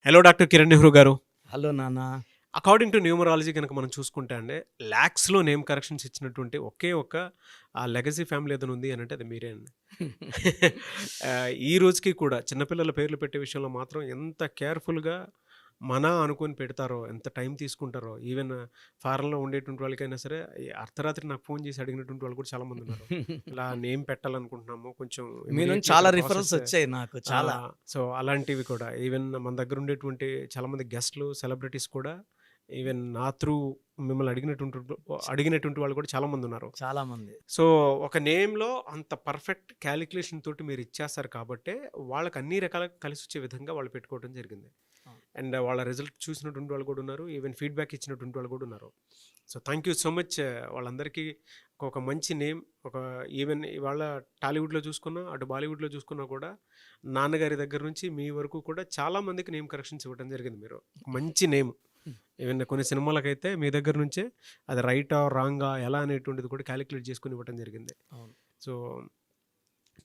Hello doctor Kiran Nehru గారు. Hello నాన్న. According to numerology కనుక మనం చూసుకుంటే అండి, లాక్స్‌లో నేమ్ కరెక్షన్స్ ఇచ్చినటువంటి ఒకే ఒక్క లెగసీ ఫ్యామిలీ ఏదైనా ఉంది అనంటే అది మీరే అండి. ఈ రోజుకి కూడా చిన్న పిల్లల పేర్లు పెట్టే విషయంలో మాత్రం ఎంత కేర్‌ఫుల్‌గా అనుకోని పెడతారో, ఎంత టైం తీసుకుంటారో, ఈవెన్ ఫారెన్‌లో ఉండేటువంటి వాళ్ళకైనా సరే, ఈ అర్ధరాత్రి నాకు ఫోన్ చేసి అడిగినటువంటి వాళ్ళు కూడా చాలామందున్నారు. ఇలా నేమ్ పెట్టాలనుకుంటున్నాము. కొంచెం మీ నుంచి ఇమ్మీడియేట్‌లీ చాలా ఇక్కడ రిఫరల్స్ ప్రాసెస్ వచ్చాయి నాకు చాలా. సో, అలాంటివి కూడా ఈవెన్ మన దగ్గర ఉండేటువంటి చాలామంది గెస్ట్‌లు, సెలబ్రిటీస్ కూడా ఈవెన్ నా త్రూ మిమ్మల్ని అడిగినటువంటి వాళ్ళు కూడా చాలామందున్నారు. చాలా మంది. సో, ఒక నేమ్‌లో అంత పర్ఫెక్ట్ కాలిక్యులేషన్ తోటి మీరు ఇచ్చేస్తారు కాబట్టే, వాళ్ళకి అన్ని రకాలుగా కలిసొచ్చే విధంగా వాళ్ళు పెట్టుకోవడం జరిగింది. అవును. అండ్ వాళ్ళ రిజల్ట్ చూసినటువంటి వాళ్ళు కూడా ఉన్నారు. ఈవెన్ ఫీడ్‌బ్యాక్ ఇచ్చినటువంటి వాళ్ళు కూడా ఉన్నారు. So, thank you so much వాళ్ళందరికీ ఒక మంచి నేమ్. ఈవెన్ ఇవాళ టాలీవుడ్‌లో చూసుకున్నా, అటు బాలీవుడ్‌లో చూసుకున్నా కూడా నాన్నగారి దగ్గర నుంచి మీ వరకు కూడా చాలా మందికి నేమ్ కరెక్షన్స్ ఇవ్వడం జరిగింది మీరు. ఒక మంచి నేమ్. ఈవెన్ కొన్ని సినిమాలకైతే మీ దగ్గర నుంచే అది రైటా, రాంగా ఎలా అనేటువంటిది కూడా కాలిక్యులేట్ చేసుకొని ఇవ్వడం జరిగింది. అవును. సో,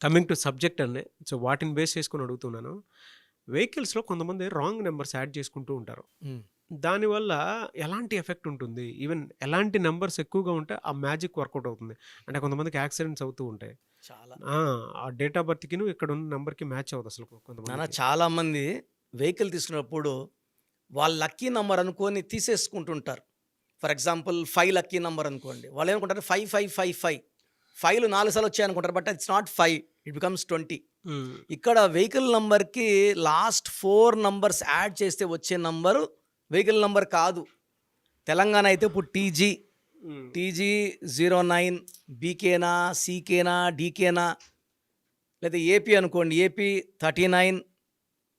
కమింగ్ టు సబ్జెక్ట్ అండి. సో, వాటిని బేస్ చేసుకొని అడుగుతున్నాను. వెహికల్స్‌లో కొంతమంది రాంగ్ నెంబర్స్ యాడ్ చేసుకుంటూ ఉంటారు. హ్మ్. దానివల్ల ఎలాంటి ఎఫెక్ట్ ఉంటుంది? ఈవెన్ ఎలాంటి నంబర్స్ ఎక్కువగా ఉంటే ఆ మ్యాజిక్ వర్కౌట్ అవుతుంది? అంటే కొంతమందికి యాక్సిడెంట్స్ అవుతూ ఉంటాయి. చాలా. ఆ డేట్ ఆఫ్ బర్త్‌కిను ఇక్కడ ఉన్న నంబర్‌కి మ్యాచ్ అవ్వదు అసలు నాన్న కొంతమందికి. చాలా మంది వెహికల్ తీసుకున్నప్పుడు వాళ్ళ లక్కీ నంబర్ అనుకోని తీసేసుకుంటుంటారు. ఫర్ ఎగ్జాంపుల్ 5 లక్కీ నంబర్ అనుకోండి. వాళ్ళు ఏమనుకుంటారు 5555 5లు 4 సార్లు వచ్చాయనుకుంటారు. But it's not 5, it becomes 20. Hmm. ఇక్కడ వెహికల్ నంబర్‌కి లాస్ట్ 4 నంబర్స్ యాడ్ చేస్తే వచ్చే నంబరు వెహికల్ నంబర్ కాదు. తెలంగాణ అయితే ఇప్పుడు టీజీ హ్మ్. 09 బీకేనా, సీకేనా, డీకేనా, లేదా ఏపీ అనుకోండి ఏపీ 39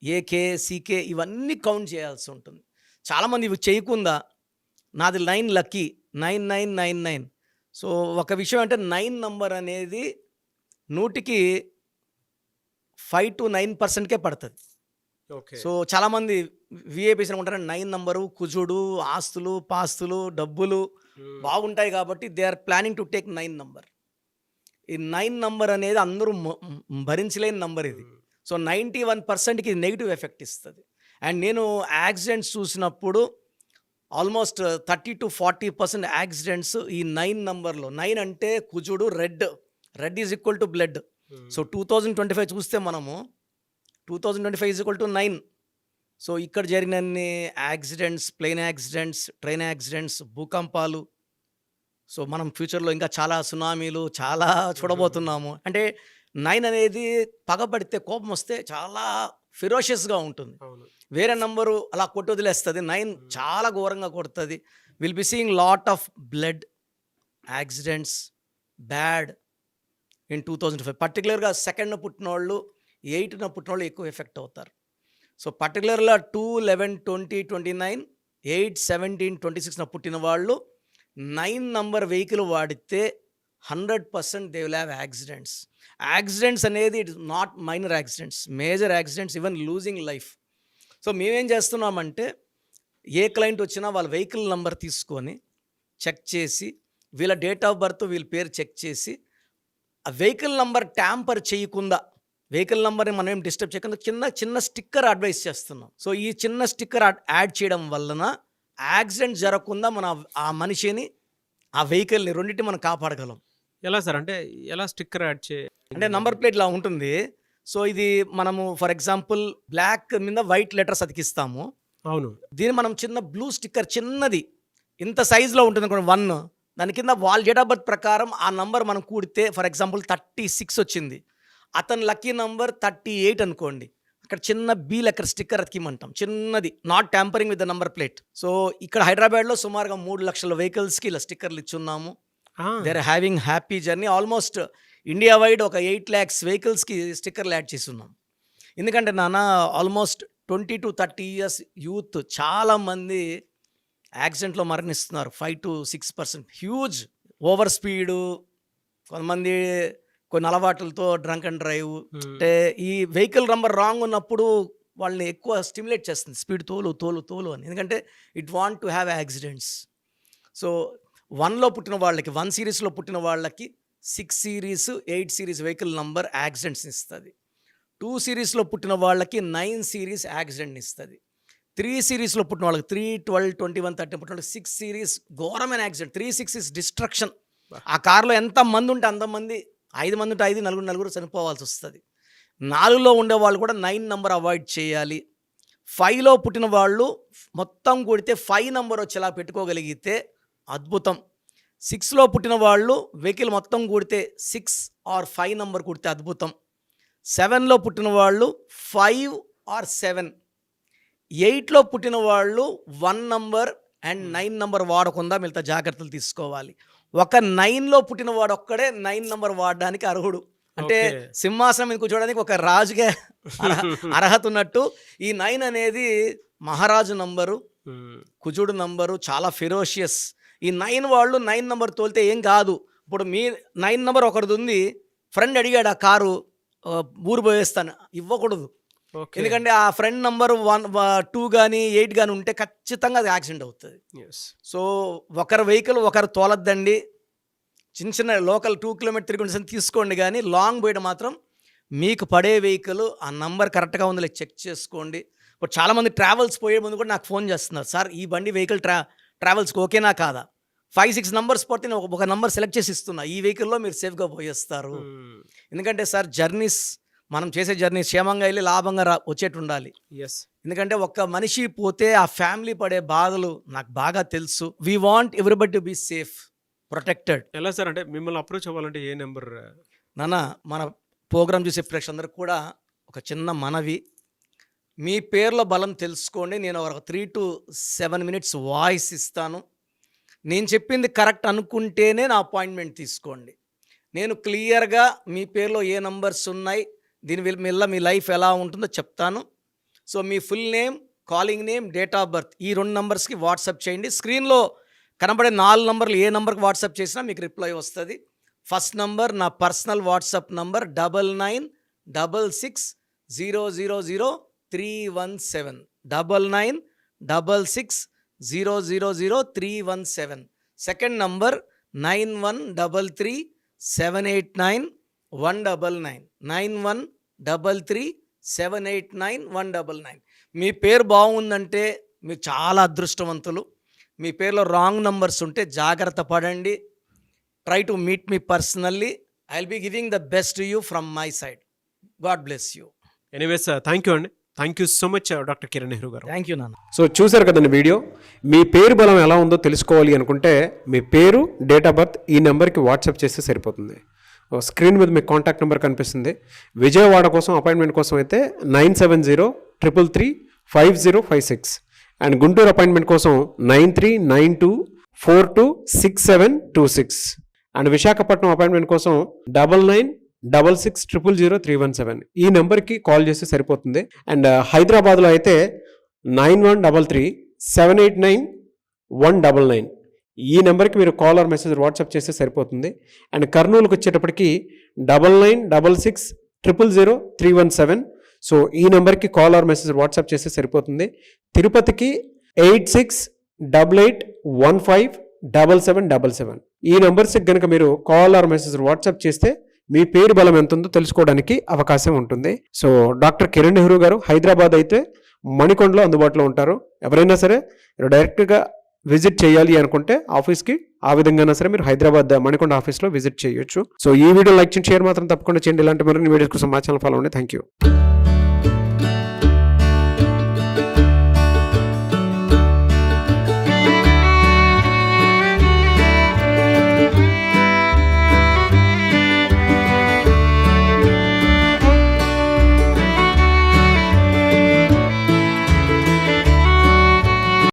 ఏకే, సీకే ఇవన్నీ కౌంట్ చేయాల్సి ఉంటుంది. చాలామంది ఇవి చేయకుండా నాది 9 లక్కీ 9999. సో, ఒక విషయం అంటే 9 నంబర్ అనేది 100కి 5-9%కే పడుతుంది. ఓకే. సో, చాలామంది వీఐపీస్ అనుకుంటారు 9 నంబరు కుజుడు, ఆస్తులు, పాస్తులు, డబ్బులు హ్మ్. బాగుంటాయి కాబట్టి they are planning to take 9 number. ఈ 9 నంబర్ అనేది అందరూ భరించలేని నంబర్ ఇది. హ్మ్. సో, 91%కి నెగిటివ్ ఎఫెక్ట్ ఇస్తుంది. అండ్ నేను యాక్సిడెంట్స్ చూసినప్పుడు ఆల్మోస్ట్ 30-40% యాక్సిడెంట్స్ ఈ 9 నంబర్లో. 9 అంటే కుజుడు, red is equal to blood. So, 2025 చూస్తే మనము 2025 ఈజ్ ఈక్వల్ టు 9. సో, ఇక్కడ జరిగినన్ని accidents, plane accidents, train accidents, భూకంపాలు, సో, మనం ఫ్యూచర్లో ఇంకా చాలా సునామీలు చాలా చూడబోతున్నాము. అంటే 9 అనేది పగబడితే కోపం వస్తే చాలా ఫిరోషియస్గా ఉంటుంది. అవును. వేరే నంబరు అలా కొట్టి వదిలేస్తుంది. 9 చాలా ఘోరంగా కొడుతుంది. Will be seeing lot of blood accidents bad in 2005. పర్టికులర్గా 2న పుట్టినోళ్ళు, 8న పుట్టినోళ్ళు ఎక్కువ ఎఫెక్ట్ అవుతారు. సో, పర్టికులర్గా 2, 11, 20, 29, 8, 17, 26న పుట్టిన వాళ్ళు 9 నంబర్ వెహికల్ వాడితే 100% they will have accidents. Accidents అనేది it is not minor accidents, major accidents, even losing life. So, మేమేం చేస్తున్నామంటే ఏ క్లయింట్ వచ్చినా వాళ్ళ వెహికల్ నంబర్ తీసుకొని చెక్ చేసి వీళ్ళ డేట్ ఆఫ్ బర్త్, వీళ్ళ పేరు చెక్ చేసి ఆ వెహికల్ నంబర్ ట్యాంపర్ చేయకుండా, వెహికల్ నంబర్ని మనం ఏం డిస్టర్బ్ చేయకుండా చిన్న స్టిక్కర్ అడ్వైస్ చేస్తున్నాం. సో, ఈ చిన్న స్టిక్కర్ యాడ్ చేయడం వలన యాక్సిడెంట్ జరగకుండా మన ఆ మనిషిని, ఆ వెహికల్ని రెండింటిని మనం కాపాడగలం. ఎలా సార్? అంటే ఎలా స్టిక్కర్ యాడ్ అంటే నంబర్ ప్లేట్ ఇలా ఉంటుంది. సో, ఇది మనము ఫర్ ఎగ్జాంపుల్ బ్లాక్ మీద వైట్ లెటర్స్ అతికిస్తాము. అవును. దీన్ని మనం చిన్న బ్లూ స్టిక్కర్ చిన్నది ఇంత సైజులో ఉంటుంది అనుకోండి 1, దాని కింద వాళ్ళ డేట్ ఆఫ్ బర్త్ ప్రకారం ఆ నంబర్ మనం కూడితే ఫర్ ఎగ్జాంపుల్ 36 వచ్చింది. అతని లక్కీ నంబర్ 38 అనుకోండి. అక్కడ చిన్న బీ లెక్కర్ స్టిక్కర్ అతికిమంటాం చిన్నది, not tampering with the number plate. So, ఇక్కడ హైదరాబాద్లో సుమారుగా 3 లక్షల వెహికల్స్కి ఇలా స్టిక్కర్లు ఇచ్చున్నాము. They are having happy journey. Almost India wide ఒక 8 lakhs వెహికల్స్కి స్టిక్కర్లు యాడ్ చేసి ఉన్నాం. ఎందుకంటే నాన్న ఆల్మోస్ట్ 20-30 years యూత్ చాలామంది యాక్సిడెంట్లో మరణిస్తున్నారు. 5-6% హ్యూజ్. ఓవర్ స్పీడు, కొంతమంది కొన్ని అలవాట్లతో డ్రంక్ అండ్ డ్రైవ్. అంటే ఈ వెహికల్ నంబర్ రాంగ్ ఉన్నప్పుడు వాళ్ళని ఎక్కువ స్టిమ్యులేట్ చేస్తుంది, స్పీడ్ తోలు అని. ఎందుకంటే it want to have accidents. So, 1లో పుట్టిన వాళ్ళకి, 1 సిరీస్లో పుట్టిన వాళ్ళకి 6 series, 8 series vehicle number accidents ఇస్తుంది. 2 సిరీస్లో పుట్టిన వాళ్ళకి 9 series యాక్సిడెంట్ ఇస్తుంది. 3 సిరీస్లో పుట్టిన వాళ్ళకి 3, 12, 21, 13 పుట్టిన వాళ్ళకి 6 సిరీస్ ఘోరమైన యాక్సిడెంట్. 36 is destruction. ఆ కార్లో ఎంతమంది ఉంటే అంతమంది, 5 మంది ఉంటే 5, నలుగురు చనిపోవాల్సి వస్తుంది. 4లో ఉండే వాళ్ళు కూడా 9 నెంబర్ అవాయిడ్ చేయాలి. 5లో పుట్టిన వాళ్ళు మొత్తం కూడితే 5 నెంబర్ వచ్చేలా పెట్టుకోగలిగితే అద్భుతం. 6లో పుట్టిన వాళ్ళు వెహికల్ మొత్తం కూడితే 6 ఆర్ 5 నెంబర్ కూడితే అద్భుతం. 7లో పుట్టిన వాళ్ళు 5 ఆర్ 7. 8లో పుట్టిన వాళ్ళు 1 నంబర్ అండ్ 9 నంబర్ వాడకుండా మిగతా జాగ్రత్తలు తీసుకోవాలి. ఒక 9లో పుట్టిన వాడు ఒక్కడే 9 నంబర్ వాడడానికి అర్హుడు. అంటే సింహాసనం మీద కూర్చోడానికి ఒక రాజుగా అర్హత ఉన్నట్టు. ఈ 9 అనేది మహారాజు నంబరు, కుజుడు నంబరు, చాలా ఫెరోషియస్. ఈ 9 వాళ్ళు 9 నంబర్ తోలితే ఏం కాదు. ఇప్పుడు మీ 9 నంబర్ ఒకటిది ఉంది, ఫ్రెండ్ అడిగాడు ఆ కారు ఊరు పోయేస్తాను, ఇవ్వకూడదు. ఎందుకంటే ఆ ఫ్రెండ్ నంబర్ 1, 2 కానీ 8 కానీ ఉంటే ఖచ్చితంగా అది యాక్సిడెంట్ అవుతుంది. సో ఒకరి వెహికల్ ఒకరు తోలద్దండి. చిన్న లోకల్ 2 కిలోమీటర్ 3 కిలోమీటర్స్ తీసుకోండి, కానీ లాంగ్ పోయడం మాత్రం మీకు పడే వెహికల్ ఆ నంబర్ కరెక్ట్గా ఉందో చెక్ చేసుకోండి. ఇప్పుడు చాలామంది ట్రావెల్స్ పోయే ముందు కూడా నాకు ఫోన్ చేస్తున్నారు, సార్ ఈ బండి వెహికల్ ట్రావెల్స్కి ఓకేనా కాదా? 5-6 నంబర్స్ పోతే నేను ఒక నంబర్ సెలెక్ట్ చేసి ఇస్తున్నా, ఈ వెహికల్లో మీరు సేఫ్గా పోయేస్తారు. ఎందుకంటే సార్ జర్నీస్, మనం చేసే జర్నీ క్షేమంగా వెళ్ళి లాభంగా వచ్చేట్టు ఉండాలి. ఎందుకంటే ఒక్క మనిషి పోతే ఆ ఫ్యామిలీ పడే బాధలు నాకు బాగా తెలుసు. We want everybody to be safe, protected. ఎలా సార్, అంటే మిమ్మల్ని అప్రోచ్ అవ్వాలంటే ఏ నెంబర్? నాన్న, మన ప్రోగ్రామ్ చూసే ప్రేక్షకులందరూ కూడా ఒక చిన్న మనవి, మీ పేర్ల బలం తెలుసుకోండి. నేను ఒక 3 to 7 మినిట్స్ వాయిస్ ఇస్తాను. నేను చెప్పింది కరెక్ట్ అనుకుంటేనే నా అపాయింట్మెంట్ తీసుకోండి. నేను క్లియర్గా మీ పేరులో ఏ నంబర్స్ ఉన్నాయి, దీని వల్ల మీ లైఫ్ ఎలా ఉంటుందో చెప్తాను. So me full name, calling name, date of birth, ఈ 2 నంబర్స్కి వాట్సాప్ చేయండి. స్క్రీన్లో కనబడే 4 నంబర్లు ఏ నంబర్కి వాట్సాప్ చేసినా మీకు రిప్లై వస్తుంది. ఫస్ట్ నంబర్ నా personal WhatsApp number 9966000317, 9966000317. Second number 9133789199, 9133789199. మీ పేరు బాగుందంటే మీరు చాలా అదృష్టవంతులు. మీ పేరులో రాంగ్ నంబర్స్ ఉంటే జాగ్రత్త పడండి. Try to meet me personally. I will be giving the best to you from my side. God bless you. Anyways, thank you అండి. Thank you so much doctor Kiran Nehru garu. Thank you నాన్న. So చూసారు కదండి video. మీ పేరు బలం ఎలా ఉందో తెలుసుకోవాలి అనుకుంటే మీ పేరు, డేట్ ఆఫ్ బర్త్ ఈ నెంబర్కి వాట్సాప్ చేస్తే సరిపోతుంది. స్క్రీన్ మీద మీకు కాంటాక్ట్ నెంబర్ కనిపిస్తుంది. విజయవాడ కోసం అపాయింట్మెంట్ కోసం అయితే 9703335056, అండ్ గుంటూరు అపాయింట్మెంట్ కోసం 9392426726, అండ్ విశాఖపట్నం అపాయింట్మెంట్ కోసం 9966600317 ఈ నెంబర్కి కాల్ చేస్తే సరిపోతుంది. అండ్ హైదరాబాద్లో అయితే 9133789199 ఈ నెంబర్కి మీరు కాల్ ఆర్ మెసేజ్ వాట్సాప్ చేస్తే సరిపోతుంది. అండ్ కర్నూలుకి వచ్చేటప్పటికి 9966000317. సో ఈ నెంబర్కి కాల్ ఆర్ మెసేజ్ వాట్సాప్ చేస్తే సరిపోతుంది. తిరుపతికి 8688157777 ఈ నెంబర్స్కి కనుక మీరు కాల్ ఆర్ మెసేజ్ వాట్సాప్ చేస్తే మీ పేరు బలం ఎంత ఉందో తెలుసుకోవడానికి అవకాశం ఉంటుంది. సో డాక్టర్ కిరణ్ నెహ్రూ గారు హైదరాబాద్ అయితే మణికొండలో అందుబాటులో ఉంటారు. ఎవరైనా సరే డైరెక్ట్గా విజిట్ చేయాలి అనుకుంటే ఆఫీస్కి, ఆ విధంగా సరే మీరు హైదరాబాద్ మణికొండ ఆఫీస్లో విజిట్ చేయొచ్చు. సో ఈ వీడియో లైక్ చేయండి, షేర్ మాత్రం తప్పకుండా చేయండి. ఇలాంటి మరిన్ని వీడియోస్ కోసం మా ఛానల్ ఫాలో అవ్వండి. Thank you.